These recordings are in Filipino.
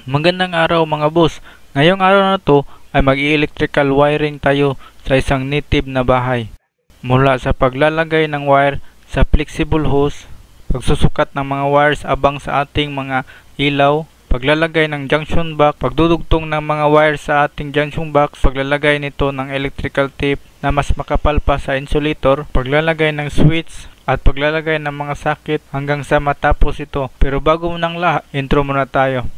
Magandang araw mga boss. Ngayong araw na to ay mag-electrical wiring tayo sa isang native na bahay. Mula sa paglalagay ng wire sa flexible hose, pagsusukat ng mga wires abang sa ating mga ilaw, paglalagay ng junction box, pagdudugtong ng mga wires sa ating junction box, paglalagay nito ng electrical tape na mas makapal pa sa insulator, paglalagay ng switch, at paglalagay ng mga socket hanggang sa matapos ito. Pero bago ng lahat, intro muna tayo.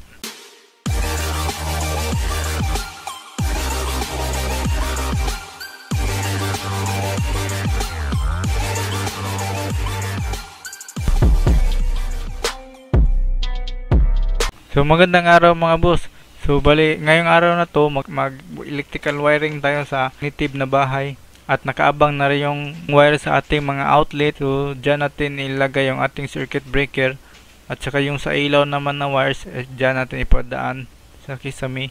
So magandang araw mga boss. So bali ngayong araw na to mag-electrical wiring tayo sa native na bahay at nakaabang na rin yung wire sa ating mga outlet. So dyan natin ilagay yung ating circuit breaker at saka yung sa ilaw naman na wires dyan natin ipadaan sa kisame.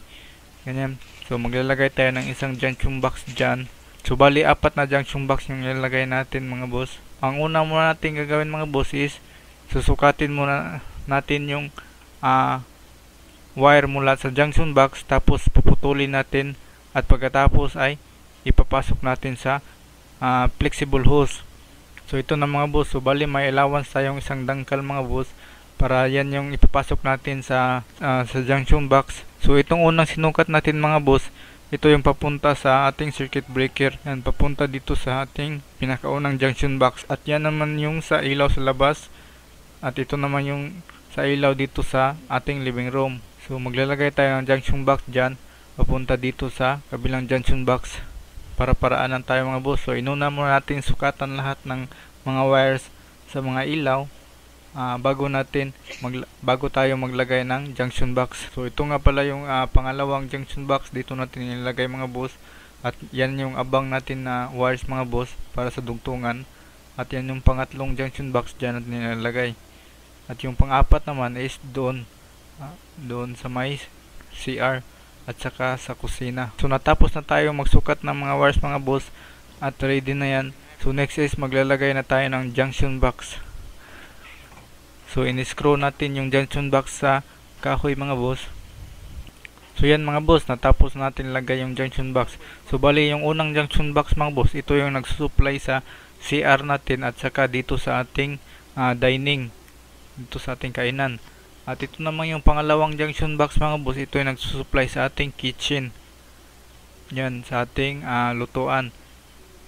Ganyan. So maglalagay tayo ng isang junction box dyan. So bali apat na junction box yung ilalagay natin mga boss. Ang una muna natin gagawin mga boss is susukatin muna natin yung wire mula sa junction box, tapos puputulin natin at pagkatapos ay ipapasok natin sa flexible hose. So ito na mga boss. So bali may allowance tayong isang dangkal mga boss para yan yung ipapasok natin sa junction box. So itong unang sinukat natin mga boss, ito yung papunta sa ating circuit breaker, yan papunta dito sa ating pinakaunang junction box, at yan naman yung sa ilaw sa labas, at ito naman yung sa ilaw dito sa ating living room. So maglalagay tayo ng junction box dyan papunta dito sa kabilang junction box para paraanan tayo mga boss. So inuna muna natin sukatan lahat ng mga wires sa mga ilaw bago tayo maglagay ng junction box. So ito nga pala yung pangalawang junction box, dito natin ilagay mga boss, at yan yung abang natin na wires mga boss para sa dugtungan, at yan yung pangatlong junction box dyan natin ilalagay. At yung pang-apat naman is doon sa may CR at saka sa kusina. So natapos na tayo magsukat ng mga wires mga boss at ready na yan. So next is maglalagay na tayo ng junction box. So in-screw natin yung junction box sa kahoy mga boss. So yan mga boss, natapos natin lagay yung junction box. So bali yung unang junction box mga boss, ito yung nagsusupply sa CR natin at saka dito sa ating dining, dito sa ating kainan. At ito naman yung pangalawang junction box mga boss, ito yung nagsusupply sa ating kitchen, yan sa ating lutuan.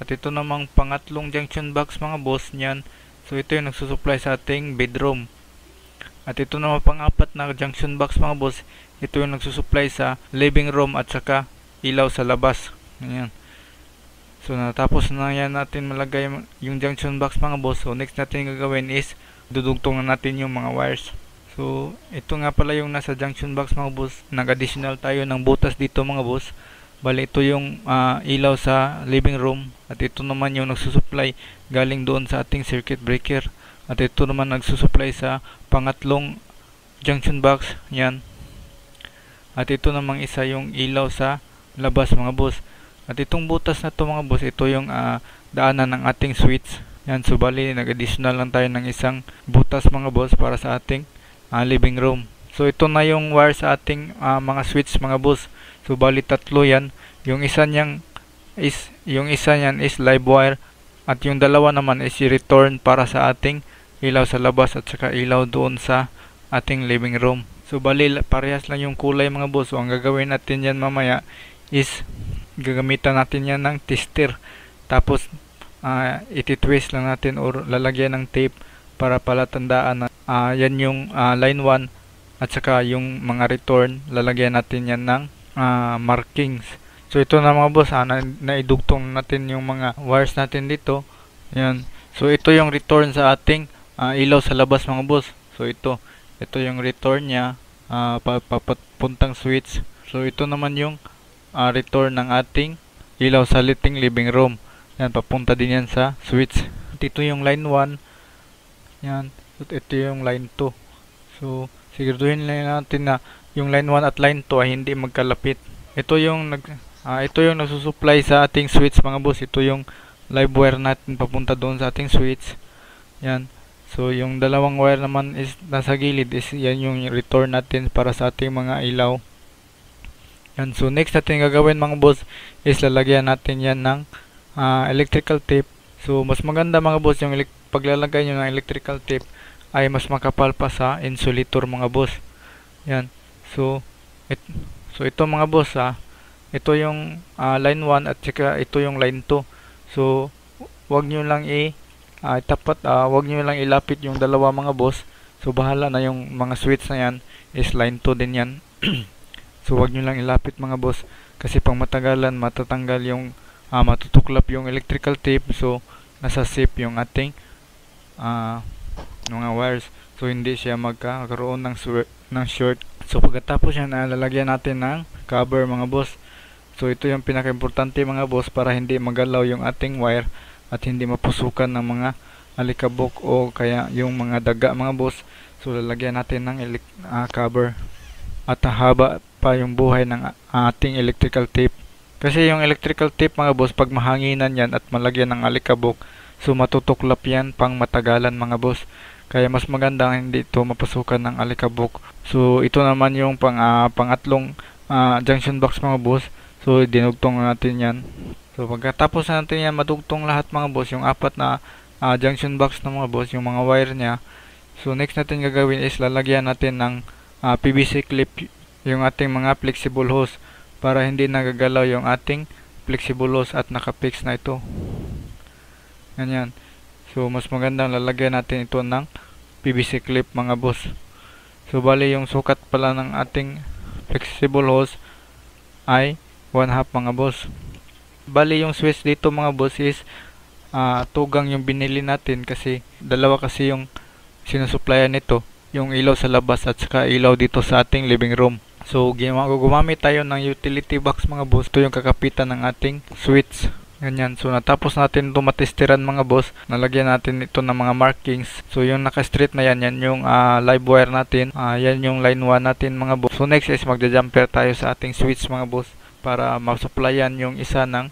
At ito namang pangatlong junction box mga boss yan, so ito yung nagsusupply sa ating bedroom. At ito naman pang-apat na junction box mga boss, ito yung nagsusupply sa living room at saka ilaw sa labas. Yan. So natapos na yan natin malagay yung junction box mga boss. So next natin gagawin is dudugtong na natin yung mga wires. So ito nga pala yung nasa junction box mga boss. Nag-additional tayo ng butas dito mga boss. Bali ito yung ilaw sa living room, at ito naman yung nagsusupply galing doon sa ating circuit breaker, at ito naman nagsusupply sa pangatlong junction box, yan. At ito namang isa yung ilaw sa labas mga boss. At itong butas na to mga boss, ito yung daanan ng ating switch, yan. So bali nag-additional lang tayo ng isang butas mga boss para sa ating living room. So ito na yung wire sa ating mga switch mga boss. So bali tatlo yan. Yung isa niyan is live wire, at yung dalawa naman is return para sa ating ilaw sa labas at saka ilaw doon sa ating living room. So bali parehas lang yung kulay mga boss. So ang gagawin natin yan mamaya is gagamitan natin yan ng tester, tapos iti-twist lang natin or lalagyan ng tape para palatandaan na yan yung line 1, at saka yung mga return lalagyan natin yan ng markings. So ito na mga boss, naidugtong natin yung mga wires natin dito, yan. So ito yung return sa ating ilaw sa labas mga boss. So ito yung return nya papuntang switch. So ito naman yung return ng ating ilaw sa living room, yan, papunta din yan sa switch. At ito yung line 1, yan. So ito yung line 2. So siguraduhin lang natin na yung line 1 at line 2 ay hindi magkalapit. Ito yung nagsusupply sa ating switch mga boss. Ito yung live wire natin papunta doon sa ating switch, yan. So yung dalawang wire naman is nasa gilid is yan yung return natin para sa ating mga ilaw. Yan. So next natin gagawin mga boss is lalagyan natin yan ng electrical tape. So mas maganda mga boss yung paglalagay nyo ng electrical tape ay mas makapal pa sa insulator mga boss. Yan. So ito mga boss ito yung line 1 at saka ito yung line 2. So wag nyo lang wag nyo lang ilapit yung dalawa mga boss. So bahala na yung mga switch na yan is line 2 din yan. So wag nyo lang ilapit mga boss kasi pang matagalan matatanggal yung matutuklap yung electrical tape. So nasa safe yung ating mga wires. So hindi siya magkakaroon ng short. So pagkatapos yan lalagyan natin ng cover mga boss. So ito yung pinaka-importante mga boss para hindi magalaw yung ating wire at hindi mapusukan ng mga alikabok o kaya yung mga daga mga boss. So lalagyan natin ng cover at haba pa yung buhay ng ating electrical tape. Kasi yung electrical tape mga boss pag mahanginan yan at malagyan ng alikabok, so matutuklap yan pang matagalan mga boss. Kaya mas maganda hindi ito mapasukan ng alikabok. So ito naman yung pangatlong junction box mga boss. So dinugtong natin yan. So pagkatapos natin yan madugtong lahat mga boss, yung apat na junction box na mga boss, yung mga wire nya. So next natin gagawin is lalagyan natin ng PVC clip yung ating mga flexible hose para hindi nagagalaw yung ating flexible hose at nakapix na ito. Ganyan. So mas magandang lalagyan natin ito ng PVC clip mga boss. So bali yung sukat pala ng ating flexible hose ay 1/2 mga boss. Bali yung switch dito mga boss is tugang yung binili natin kasi dalawa kasi yung sinusuplayan nito, yung ilaw sa labas at saka ilaw dito sa ating living room. So gumamit tayo ng utility box mga boss. Ito yung kakapitan ng ating switch. Ganyan. So natapos natin ito matestiran mga boss, nalagyan natin ito ng mga markings. So yung naka-straight na yan yung live wire natin. Yan yung line 1 natin mga boss. So next is magja-jumper tayo sa ating switch mga boss para ma-supplyan yung isa ng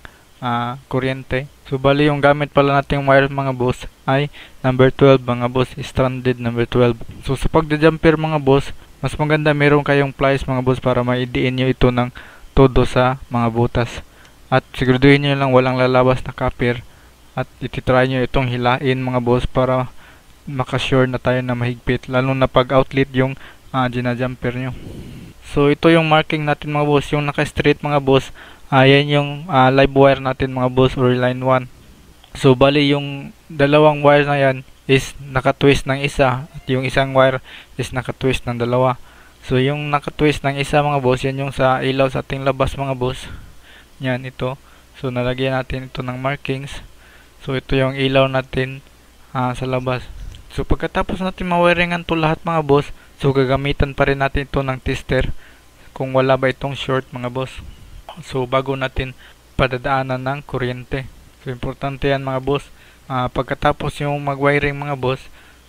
kuryente. So bali yung gamit pala nating wire mga boss ay number 12 mga boss, stranded number 12. So sa pagja-jumper mga boss, mas maganda meron kayong pliers mga boss para maidiin nyo ito ng todo sa mga butas. At siguraduhin nyo lang walang lalabas na copper at ititry nyo itong hilain mga boss para makasure na tayo na mahigpit, lalo na pag outlet yung gina-jumper nyo. So ito yung marking natin mga boss, yung naka-straight mga boss, yan yung live wire natin mga boss or line 1. So bali yung dalawang wire na yan is naka-twist ng isa at yung isang wire is naka-twist ng dalawa. So yung naka-twist ng isa mga boss, yan yung sa ilaw sa ating labas mga boss. Yan ito. So nalagyan natin ito ng markings. So ito yung ilaw natin sa labas. So pagkatapos natin ma-wiringan to lahat mga boss, so gagamitan pa rin natin ito ng tester kung wala ba itong short mga boss. So bago natin padadaanan ng kuryente. So importante yan mga boss. Pagkatapos yung mag-wiring mga boss,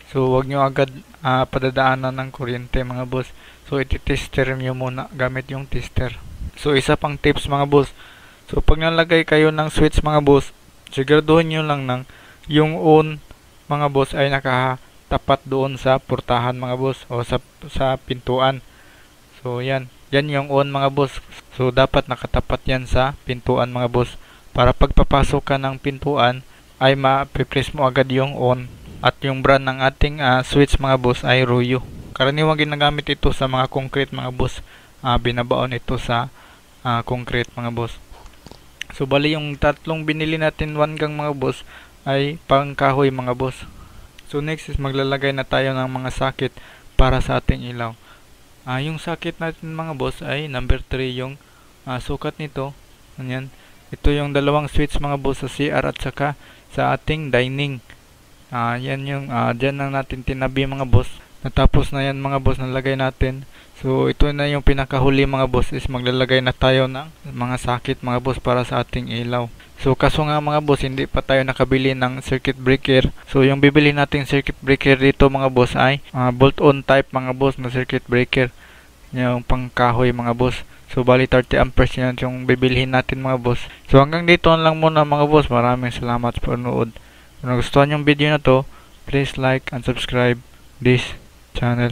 so wag nyo agad padadaanan ng kuryente mga boss. So iti-tester nyo muna gamit yung tester. So isa pang tips mga boss. So pag nalagay kayo ng switch mga boss, siguraduhin nyo lang ng yung on mga boss ay nakatapat doon sa portahan mga boss o sa pintuan. So yan yung on mga boss. So dapat nakatapat yan sa pintuan mga boss para pagpapasok ka ng pintuan ay ma-press mo agad yung on. At yung brand ng ating switch mga boss ay Ruyo. Karaniwang ginagamit ito sa mga concrete mga boss. Binabaon ito sa concrete mga boss. So bali yung tatlong binili natin 1 gang mga boss ay pang kahoy mga boss. So next is maglalagay na tayo ng mga socket para sa ating ilaw. Yung socket natin mga boss ay number 3 yung sukat nito. Ganyan. Ito yung dalawang switch mga boss sa CR at saka sa ating dining. Yan yung dyan lang natin tinabi mga boss. Natapos na yan mga boss, nalagay natin. So ito na yung pinakahuli mga boss is maglalagay na tayo ng mga socket mga boss para sa ating ilaw. So kaso nga mga boss, hindi pa tayo nakabili ng circuit breaker. So yung bibili nating circuit breaker dito mga boss ay bolt-on type mga boss na circuit breaker. Yung pangkahoy mga boss. So bali 30 amperes yan yung bibilihin natin mga boss. So hanggang dito lang muna mga boss. Maraming salamat sa panonood. Kung nagustuhan yung video na to, please like and subscribe this channel.